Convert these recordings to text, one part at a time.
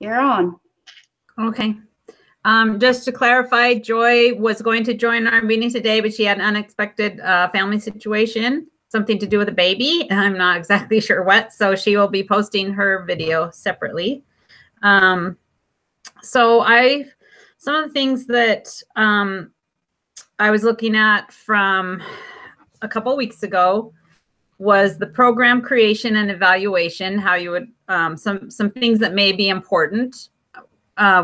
You're on. Okay. Just to clarify, Joy was going to join our meeting today, but she had an unexpected family situation, something to do with a baby. I'm not exactly sure what, so she will be posting her video separately. Some of the things that I was looking at from a couple of weeks ago was the program creation and evaluation, how you would, some things that may be important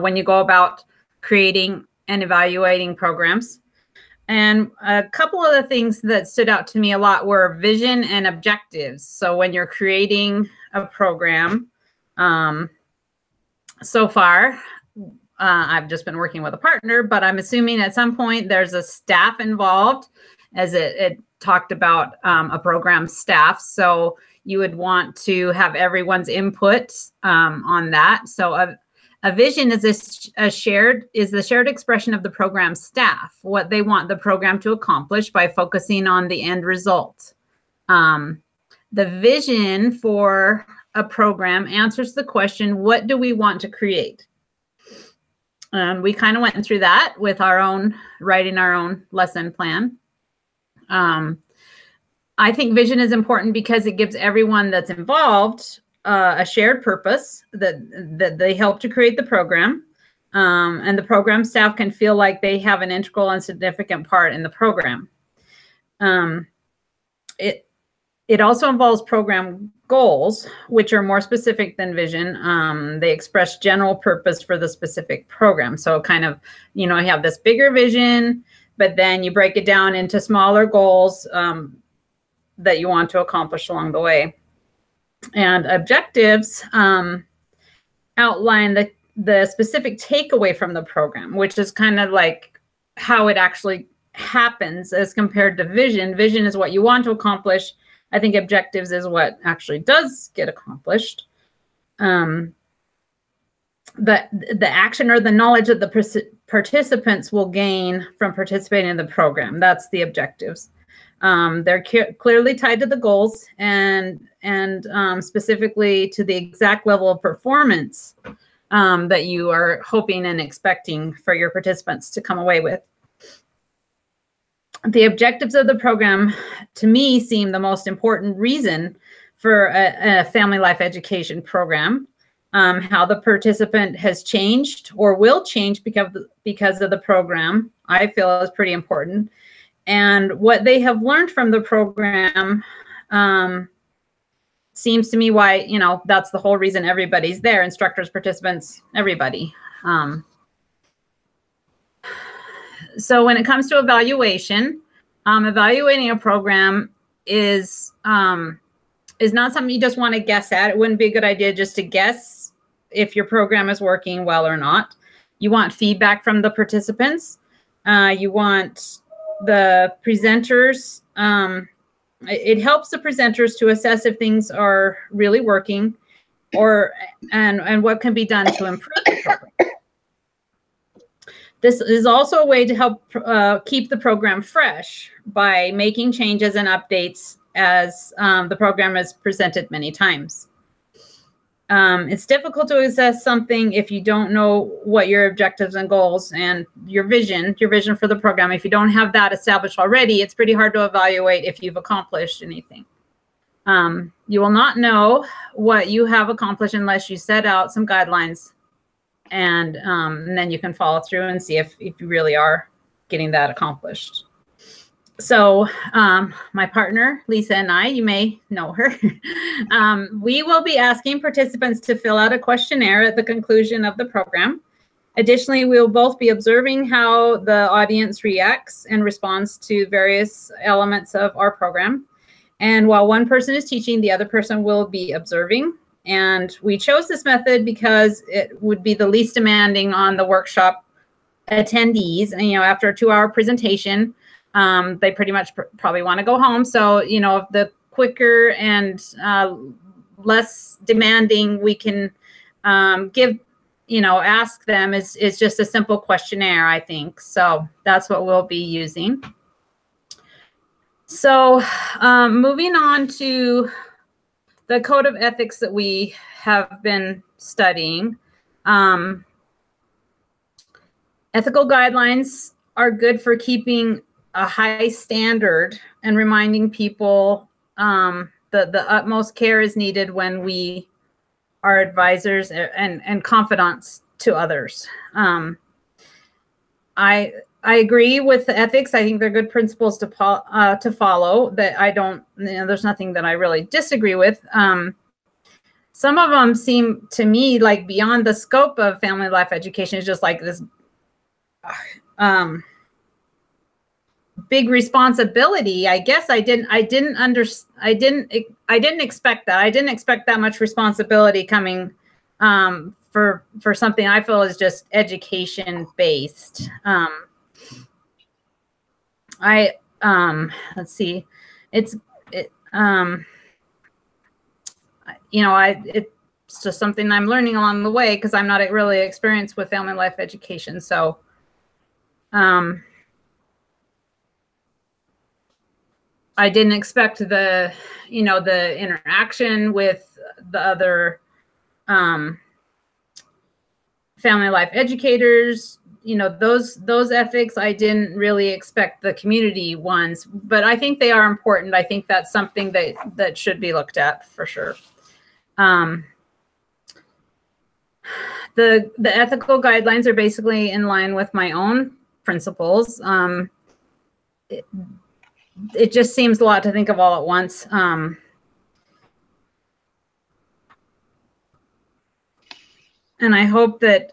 when you go about creating and evaluating programs. And a couple of the things that stood out to me a lot were vision and objectives. So when you're creating a program, so far, I've just been working with a partner, but I'm assuming at some point there's a staff involved, as it talked about a program staff. So you would want to have everyone's input on that. So a vision is the shared expression of the program staff, what they want the program to accomplish by focusing on the end result. The vision for a program answers the question, what do we want to create? We kind of went through that with writing our own lesson plan. I think vision is important because it gives everyone that's involved a shared purpose that they help to create the program, and the program staff can feel like they have an integral and significant part in the program. It also involves program goals, which are more specific than vision. They express general purpose for the specific program. So kind of, you have this bigger vision, but then you break it down into smaller goals that you want to accomplish along the way. And objectives outline the specific takeaway from the program, which is kind of like how it actually happens as compared to vision. Vision is what you want to accomplish. I think objectives is what actually does get accomplished. The action or the knowledge that the participants will gain from participating in the program. That's the objectives. They're clearly tied to the goals and specifically to the exact level of performance that you are hoping and expecting for your participants to come away with. The objectives of the program, to me, seem the most important reason for a family life education program. How the participant has changed or will change because of the program, I feel is pretty important. And what they have learned from the program seems to me why, that's the whole reason everybody's there, instructors, participants, everybody. So when it comes to evaluation, evaluating a program is not something you just want to guess at. It wouldn't be a good idea just to guess if your program is working well or not. You want feedback from the participants. You want the presenters. It helps the presenters to assess if things are really working and what can be done to improve the program. This is also a way to help keep the program fresh by making changes and updates as the program is presented many times. It's difficult to assess something if you don't know what your objectives and goals and your vision for the program. If you don't have that established already, it's pretty hard to evaluate if you've accomplished anything. You will not know what you have accomplished unless you set out some guidelines, and then you can follow through and see if you really are getting that accomplished. So my partner, Lisa, and I, you may know her, we will be asking participants to fill out a questionnaire at the conclusion of the program. Additionally, we will both be observing how the audience reacts and responds to various elements of our program. And while one person is teaching, the other person will be observing. And we chose this method because it would be the least demanding on the workshop attendees. And, after a 2-hour presentation, they pretty much probably want to go home. So, the quicker and less demanding we can ask them is just a simple questionnaire, I think. So that's what we'll be using. So moving on to the code of ethics that we have been studying. Ethical guidelines are good for keeping a high standard and reminding people the utmost care is needed when we are advisors and confidants to others. I agree with the ethics. I think they're good principles to follow. That I don't, there's nothing that I really disagree with. Some of them seem to me like beyond the scope of family life education. Is just like this big responsibility. I guess I didn't expect that. I didn't expect that much responsibility coming for something I feel is just education based. Let's see, it's just something I'm learning along the way because I'm not really experienced with family life education. So I didn't expect the interaction with the other family life educators, those ethics. I didn't really expect the community ones, but I think they are important. I think that's something that should be looked at for sure. The ethical guidelines are basically in line with my own principles. It just seems a lot to think of all at once. And I hope that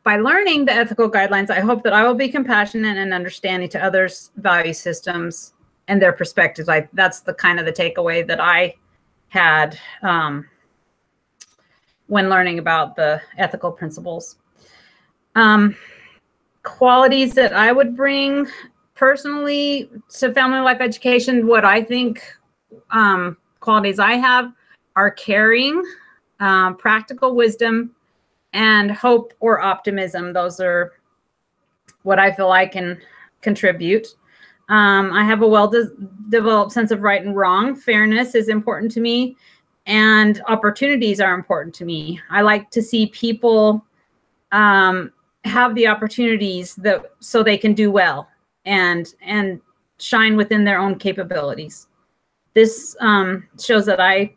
by learning the ethical guidelines, I hope that I will be compassionate and understanding to others' value systems and their perspectives. That's the kind of the takeaway that I had when learning about the ethical principles. Qualities that I would bring personally to family life education, what I think qualities I have are caring, practical wisdom, and hope or optimism. Those are what I feel I can contribute. I have a well-developed sense of right and wrong. Fairness is important to me, and opportunities are important to me. I like to see people have the opportunities so they can do well and shine within their own capabilities. This shows that I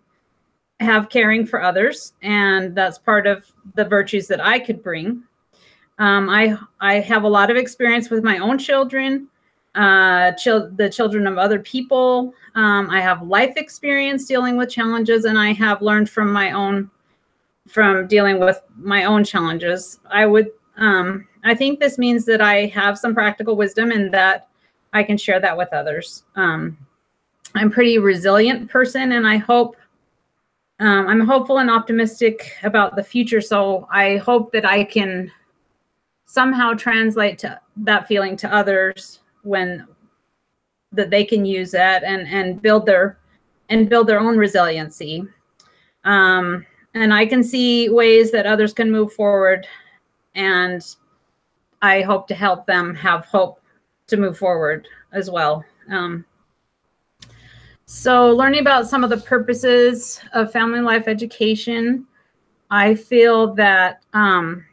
have caring for others, and that's part of the virtues that I could bring. I have a lot of experience with my own children, the children of other people. I have life experience dealing with challenges, and I have learned from dealing with my own challenges. I think this means that I have some practical wisdom and that I can share that with others. I'm a pretty resilient person, and I hope I'm hopeful and optimistic about the future. So I hope that I can somehow translate that feeling to others, that they can use that and build their own resiliency. And I can see ways that others can move forward, and I hope to help them have hope to move forward as well. So learning about some of the purposes of family life education, I feel that, a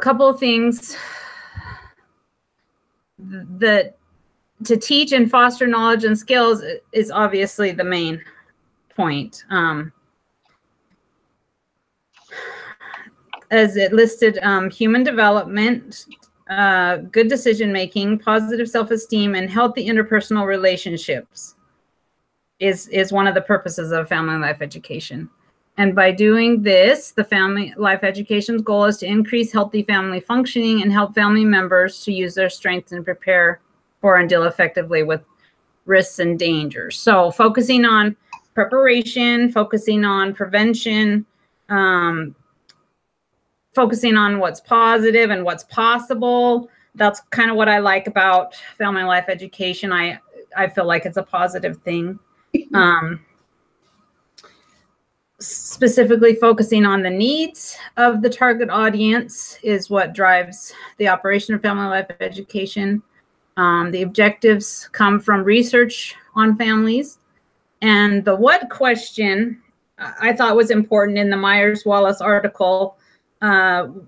couple of things that to teach and foster knowledge and skills is obviously the main point. As it listed, human development, good decision-making, positive self-esteem, and healthy interpersonal relationships is one of the purposes of family life education. And by doing this, the family life education's goal is to increase healthy family functioning and help family members to use their strengths and prepare for and deal effectively with risks and dangers. So focusing on preparation, focusing on prevention, focusing on what's positive and what's possible. That's kind of what I like about family life education. I feel like it's a positive thing. Specifically focusing on the needs of the target audience is what drives the operation of family life education. The objectives come from research on families. And the what question I thought was important in the Myers-Wallace article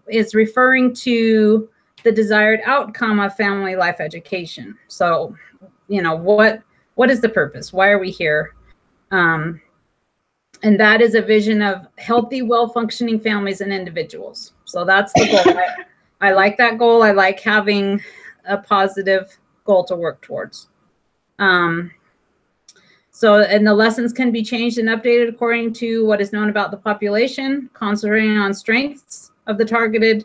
is referring to the desired outcome of family life education. So, what is the purpose? Why are we here? And that is a vision of healthy, well-functioning families and individuals. So that's the goal. I like that goal. I like having a positive goal to work towards. And the lessons can be changed and updated according to what is known about the population, concentrating on strengths of the targeted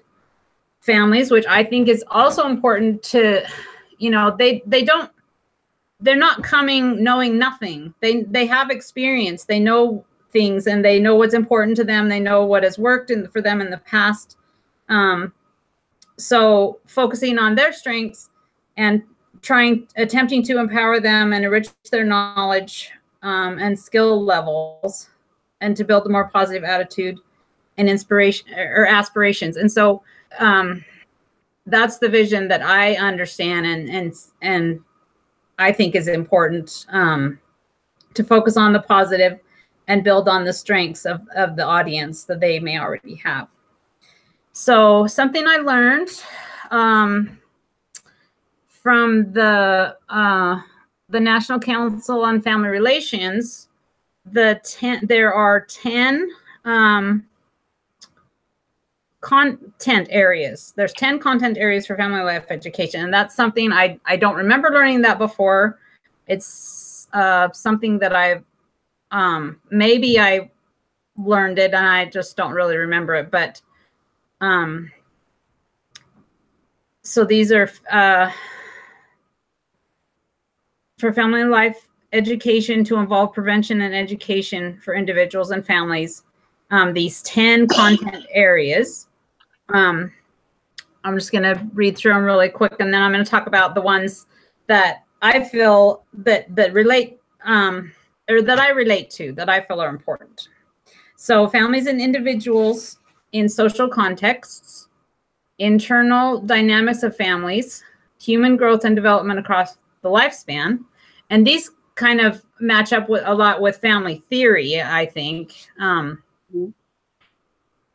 families, which I think is also important to, they're not coming knowing nothing. They have experience, they know things, and they know what's important to them. They know what has worked for them in the past. So focusing on their strengths and attempting to empower them and enrich their knowledge and skill levels, and to build a more positive attitude and inspiration or aspirations. And so that's the vision that I understand and I think is important, to focus on the positive and build on the strengths of the audience that they may already have. So something I learned from the National Council on Family Relations, there are 10 content areas. There's 10 content areas for family life education, and that's something I don't remember learning that before. It's something that maybe I learned it and I just don't really remember it. But so these are for family life education to involve prevention and education for individuals and families. These 10 content areas. I'm just going to read through them really quick, and then I'm going to talk about the ones that I feel that relate, or that I relate to, that I feel are important. So families and individuals in social contexts, internal dynamics of families, human growth and development across the lifespan. And these kind of match up with a lot with family theory, I think.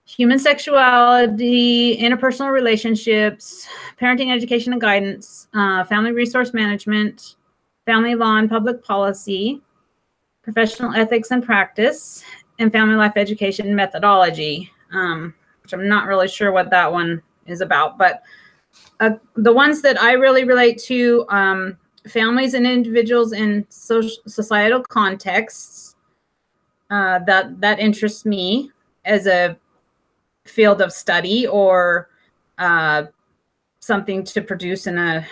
Human sexuality, interpersonal relationships, parenting, education and guidance, family resource management, family law and public policy, professional ethics and practice, and family life education methodology, which I'm not really sure what that one is about. But the ones that I really relate to, families and individuals in societal contexts, that interests me as a field of study, or something to produce in a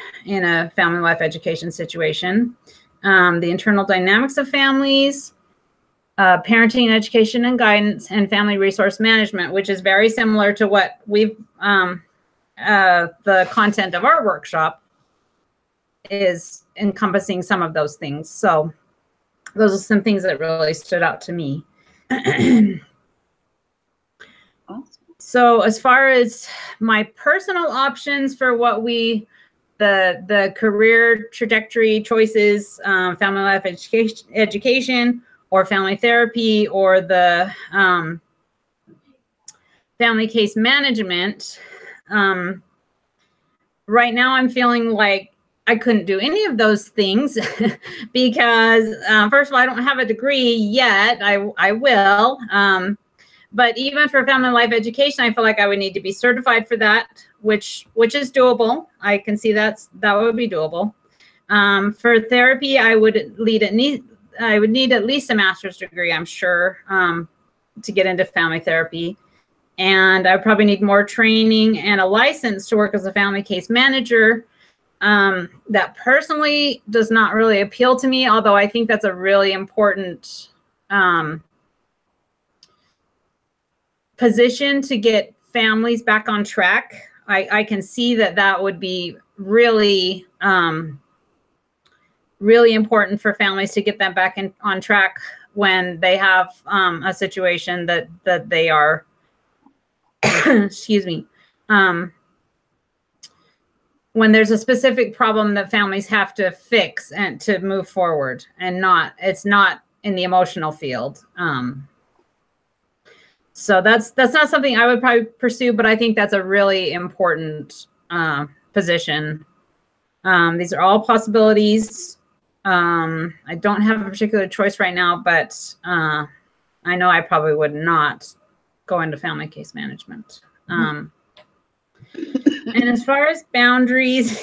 family life education situation. The internal dynamics of families, parenting, education and guidance, and family resource management, which is very similar to what we've the content of our workshop is encompassing some of those things. So those are some things that really stood out to me. So as far as my personal options for what the career trajectory choices, family life education or family therapy, or the family case management, right now I'm feeling like I couldn't do any of those things because first of all, I don't have a degree yet. I will. But even for family life education, I feel like I would need to be certified for that, which is doable. I can see that would be doable. For therapy, I would need at least a master's degree, I'm sure, to get into family therapy. And I probably need more training and a license to work as a family case manager. That personally does not really appeal to me, although I think that's a really important position to get families back on track. I can see that would be really, really important for families to get them back on track when they have a situation that they are, excuse me, when there's a specific problem that families have to fix and to move forward, and it's not in the emotional field. So that's not something I would probably pursue, but I think that's a really important position. These are all possibilities. I don't have a particular choice right now, but I know I probably would not go into family case management. And as far as boundaries,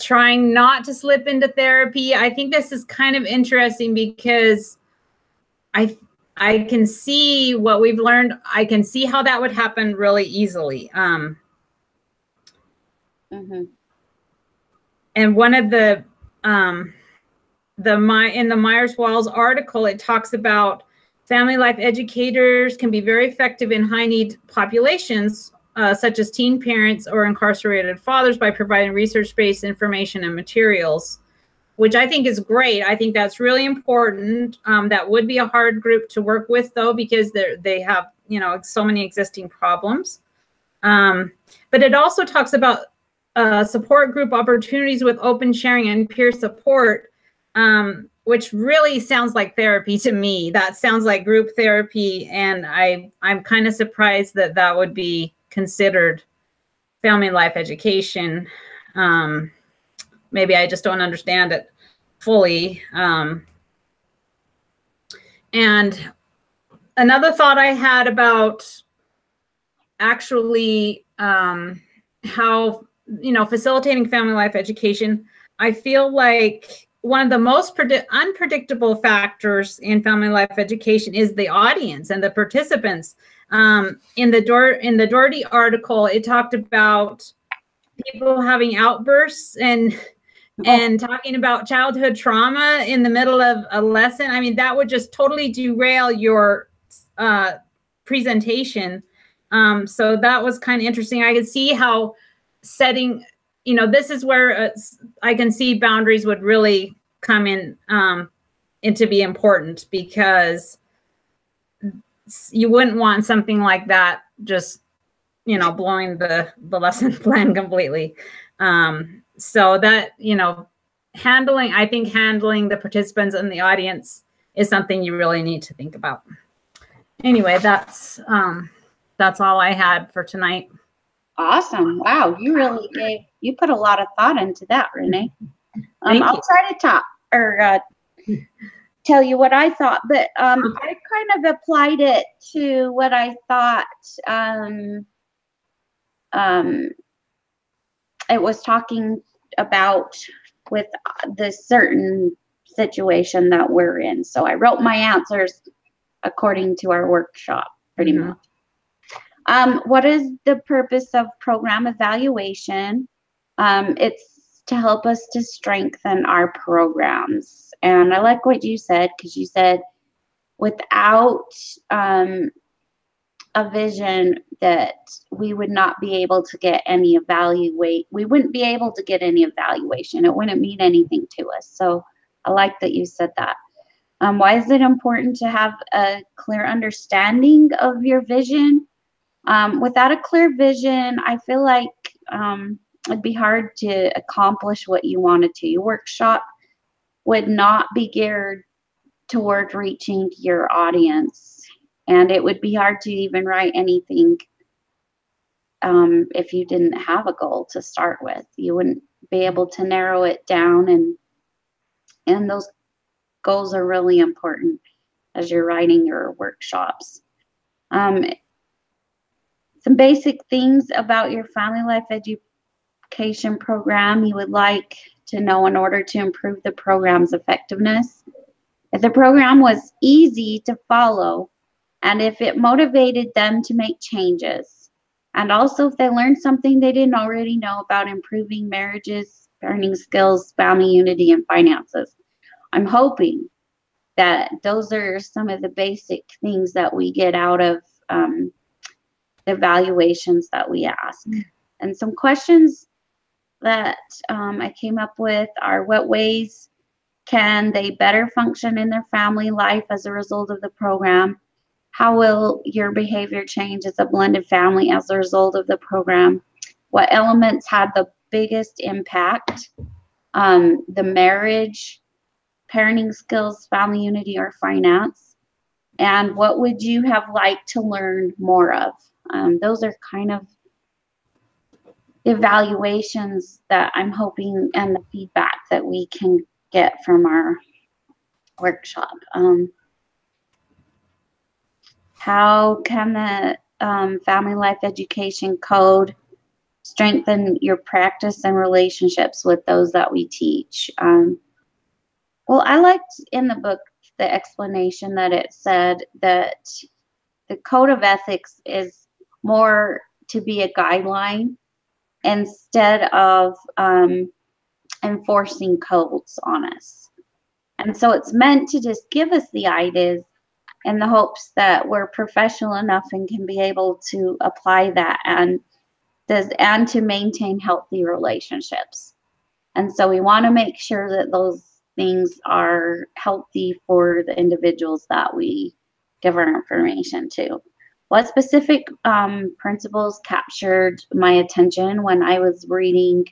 trying not to slip into therapy, I think this is kind of interesting because I can see what we've learned. I can see how that would happen really easily. And one of the in the Myers-Walls article, it talks about family life educators can be very effective in high need populations, such as teen parents or incarcerated fathers, by providing research-based information and materials, which I think is great. I think that's really important. That would be a hard group to work with, though, because they have, you know, so many existing problems. But it also talks about support group opportunities with open sharing and peer support, which really sounds like therapy to me. That sounds like group therapy, and I'm kind of surprised that that would be considered family life education. Maybe I just don't understand it fully. And another thought I had about actually how, you know, facilitating family life education, I feel like one of the most unpredictable factors in family life education is the audience and the participants. In the Doherty article, it talked about people having outbursts and talking about childhood trauma in the middle of a lesson. I mean, that would just totally derail your presentation. So that was kind of interesting. I could see how setting, you know, this is where I can see boundaries would really come in to be important, because you wouldn't want something like that just, you know, blowing the lesson plan completely. So that, you know, I think handling the participants and the audience is something you really need to think about. Anyway, that's all I had for tonight. Awesome. Wow. You put a lot of thought into that, Renee. I'll try to tell you what I thought, but I kind of applied it to what I thought it was talking about with the certain situation that we're in. So I wrote my answers according to our workshop, pretty much. What is the purpose of program evaluation? It's to help us to strengthen our programs. And I like what you said, because you said without a vision that we would not be able to get any we wouldn't be able to get any evaluation. It wouldn't mean anything to us. So I like that you said that. Why is it important to have a clear understanding of your vision? Without a clear vision, I feel like it'd be hard to accomplish what you wanted to. Your workshop would not be geared toward reaching your audience. And it would be hard to even write anything if you didn't have a goal to start with. You wouldn't be able to narrow it down, and those goals are really important as you're writing your workshops. Some basic things about your family life education program you would like to know in order to improve the program's effectiveness. If the program was easy to follow, and if it motivated them to make changes, and also if they learned something they didn't already know about improving marriages, parenting skills, family unity, and finances. I'm hoping that those are some of the basic things that we get out of the evaluations that we ask. And some questions that I came up with are: what ways can they better function in their family life as a result of the program? How will your behavior change as a blended family as a result of the program? What elements had the biggest impact? The marriage, parenting skills, family unity, or finance? And what would you have liked to learn more of? Those are kind of evaluations that I'm hoping, and the feedback that we can get from our workshop. How can the Family Life Education Code strengthen your practice and relationships with those that we teach? Well, I liked in the book the explanation that it said that the Code of Ethics is more to be a guideline instead of enforcing codes on us. And so it's meant to just give us the ideas in the hopes that we're professional enough and can be able to apply that and to maintain healthy relationships. And so we want to make sure that those things are healthy for the individuals that we give our information to. What specific principles captured my attention when I was reading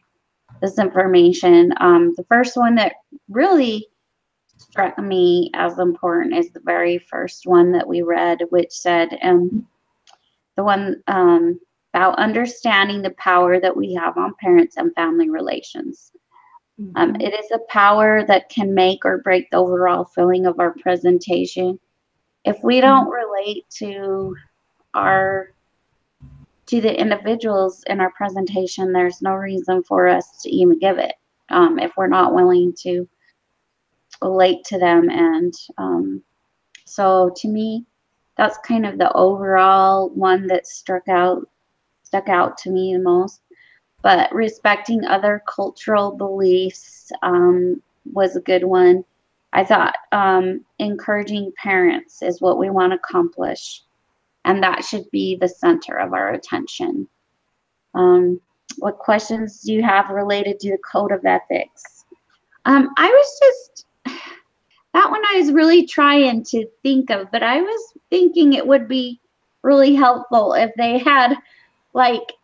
this information? The first one that really struck me as important is the very first one that we read, which said, the one about understanding the power that we have on parents and family relations. It is a power that can make or break the overall feeling of our presentation. If we don't relate to the individuals in our presentation, there's no reason for us to even give it, if we're not willing to relate to them. And so to me, that's kind of the overall one that stuck out to me the most. But respecting other cultural beliefs was a good one. I thought encouraging parents is what we want to accomplish, and that should be the center of our attention. What questions do you have related to the Code of Ethics? I was just, that one I was really trying to think of, but I was thinking it would be really helpful if they had like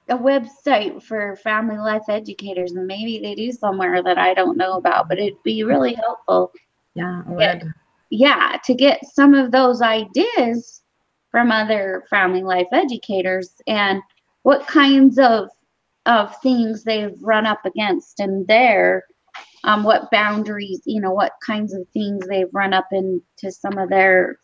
a website for Family Life Educators, and maybe they do somewhere that I don't know about, but it'd be really helpful. Yeah, it would. Yeah, to get some of those ideas from other Family Life Educators and what kinds of things they've run up against in their what boundaries, what kinds of things they've run up into some of their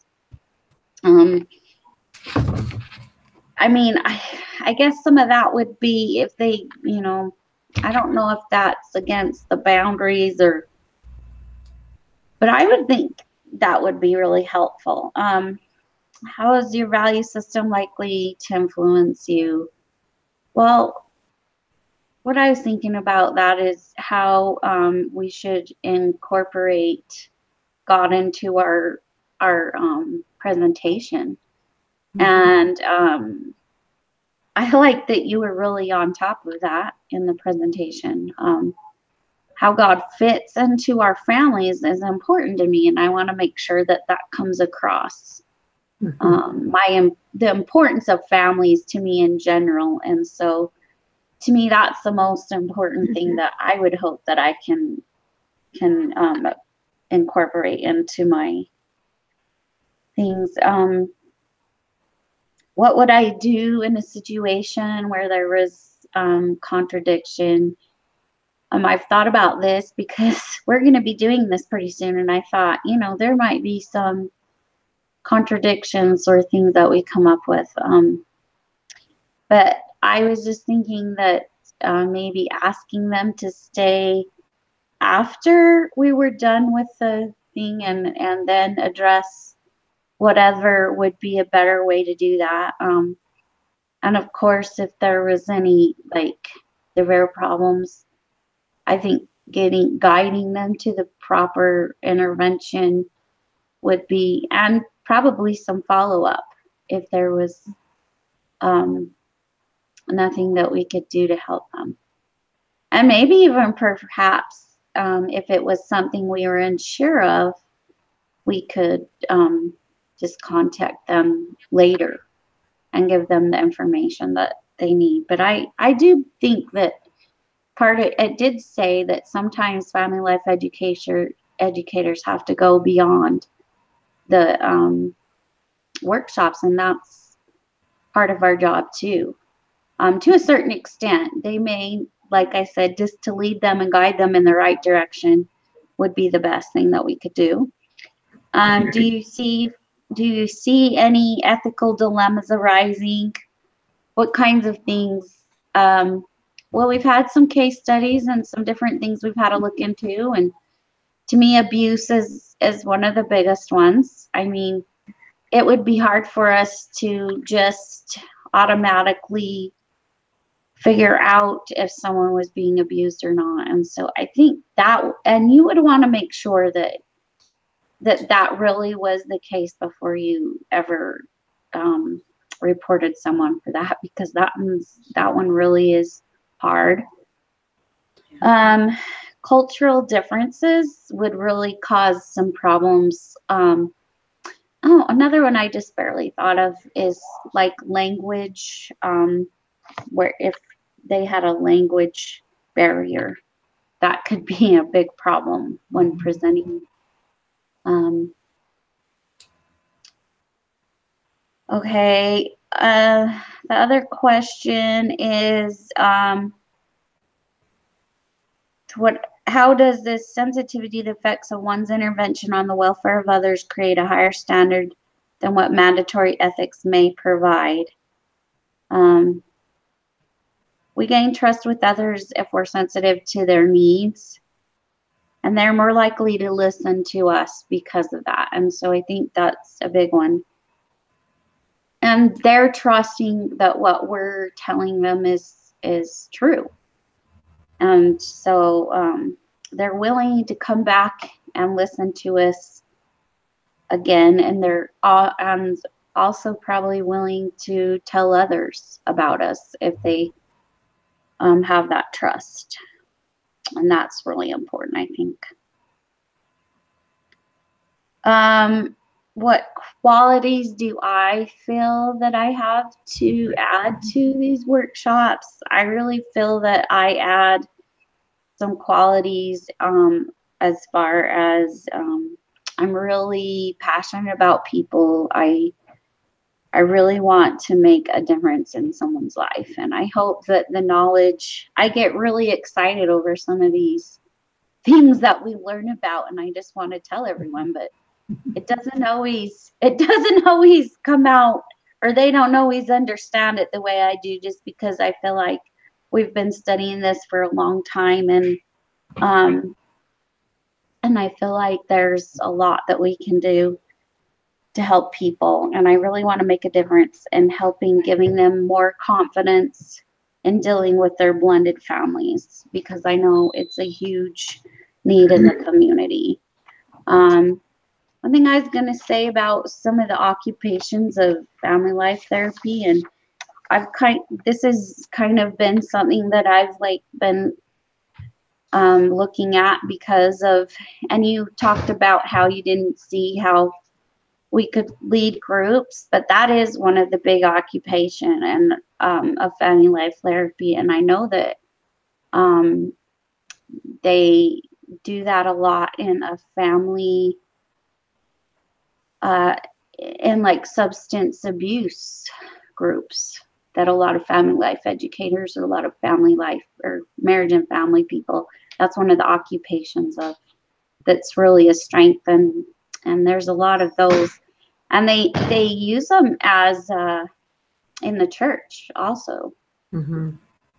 I guess some of that would be if they, I don't know if that's against the boundaries but I would think that would be really helpful. How is your value system likely to influence you? Well, what I was thinking about that is how we should incorporate God into our presentation. And I like that you were really on top of that in the presentation. How God fits into our families is important to me, and I want to make sure that comes across. The importance of families to me in general, and so to me that's the most important thing that I would hope that I can incorporate into my things. What would I do in a situation where there was contradiction? I've thought about this because we're going to be doing this pretty soon, and I thought, there might be some contradictions or things that we come up with. But I was just thinking that maybe asking them to stay after we were done with the thing and then address whatever would be a better way to do that. And of course, if there was any severe problems, I think guiding them to the proper intervention would be, and probably some follow-up if there was nothing that we could do to help them. And maybe even perhaps if it was something we were unsure of, we could just contact them later and give them the information that they need. But I do think that it did say that sometimes Family Life educators have to go beyond the workshops, and that's part of our job too. To a certain extent, they may, like I said, just to lead them and guide them in the right direction would be the best thing that we could do. Do you see any ethical dilemmas arising? What kinds of things? Well, we've had some case studies and some different things we've had to look into, and to me, abuse is one of the biggest ones. I mean, it would be hard for us to just automatically figure out if someone was being abused or not. And so I think that, and you would want to make sure that really was the case before you ever reported someone for that, because that one really is hard. Cultural differences would really cause some problems. Another one I just barely thought of is like language, where if they had a language barrier, that could be a big problem when presenting. Okay, the other question is, how does this sensitivity to the effects of one's intervention on the welfare of others create a higher standard than what mandatory ethics may provide? We gain trust with others if we're sensitive to their needs, and they're more likely to listen to us because of that. And so I think that's a big one. And they're trusting that what we're telling them is true. And so they're willing to come back and listen to us again, and they're also probably willing to tell others about us if they have that trust. And that's really important, I think. What qualities do I feel that I have to add to these workshops? I really feel that I add some qualities as far as I'm really passionate about people. I really want to make a difference in someone's life, and I hope that the knowledge, I get really excited over some of these things that we learn about, and I just want to tell everyone, but it doesn't always come out, or they don't always understand it the way I do, just because I feel like we've been studying this for a long time, and I feel like there's a lot that we can do to help people, and I really want to make a difference in helping, giving them more confidence in dealing with their blended families, because I know it's a huge need in the community. One thing I was going to say about some of the occupations of family life therapy, and this has kind of been something that I've been looking at because of, and you talked about how you didn't see how we could lead groups, but that is one of the big occupation and of family life therapy, and I know that they do that a lot in a family, in substance abuse groups, that a lot of family life educators, or a lot of family life or marriage and family people, that's one of the occupations of that's really a strength, and there's a lot of those, and they use them as in the church also. Mm-hmm.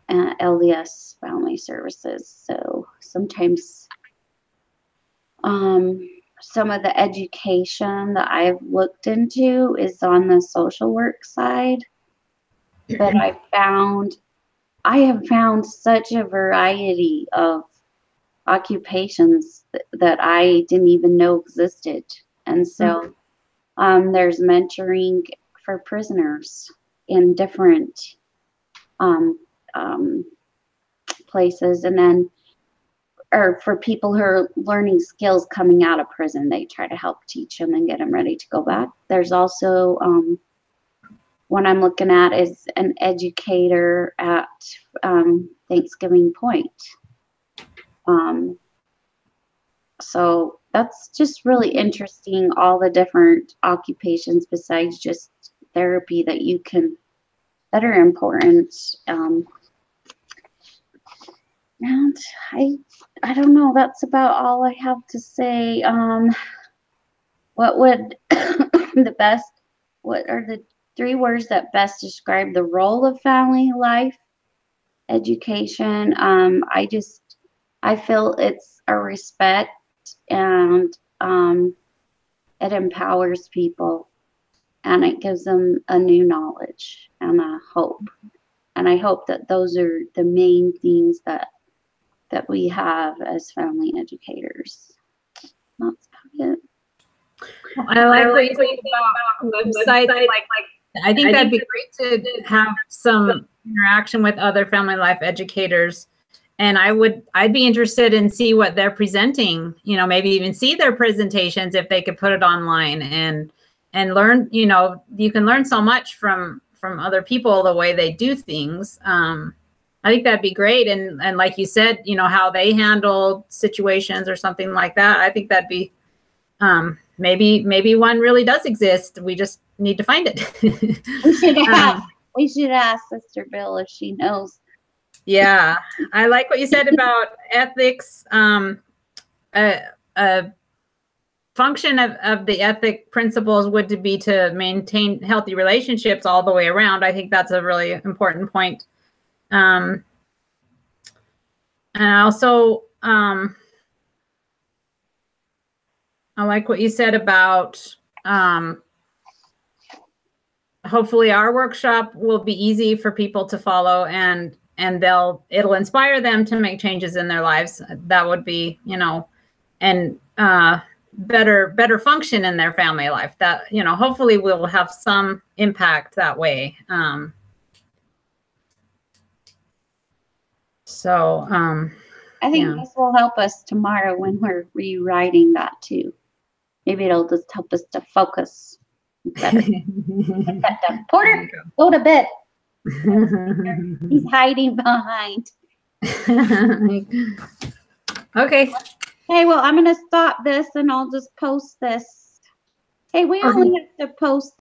LDS family services. So sometimes some of the education that I've looked into is on the social work side, but I have found such a variety of occupations that I didn't even know existed. And so there's mentoring for prisoners in different places, and then, or for people who are learning skills coming out of prison, they try to help teach them and get them ready to go back. There's also one I'm looking at is an educator at Thanksgiving Point. So that's just really interesting, all the different occupations besides just therapy that are important. And I don't know, that's about all I have to say. What would what are the 3 words that best describe the role of family life education? I feel it's a respect, and it empowers people, and it gives them a new knowledge and a hope. And I hope that those are the main things that we have as family educators. That's about it. I like what you said about websites. I think that'd be great to have some interaction with other family life educators. And I'd be interested in see what they're presenting, maybe even see their presentations if they could put it online and learn, you can learn so much from other people, the way they do things. I think that'd be great. And like you said, how they handle situations or something like that. I think that'd be, maybe one really does exist. We just need to find it. We should ask Sister Bill if she knows. Yeah, I like what you said about ethics. A function of the ethic principles would be to maintain healthy relationships all the way around. I think that's a really important point. And also, I like what you said about hopefully our workshop will be easy for people to follow, and it'll inspire them to make changes in their lives. That would be, and better function in their family life. That, hopefully we'll have some impact that way. I think this will help us tomorrow when we're rewriting that too. Maybe it'll just help us to focus better. Get that done. Porter, go to bed. He's hiding behind. Okay. Hey, well, I'm going to stop this and I'll just post this. Hey, we only have to post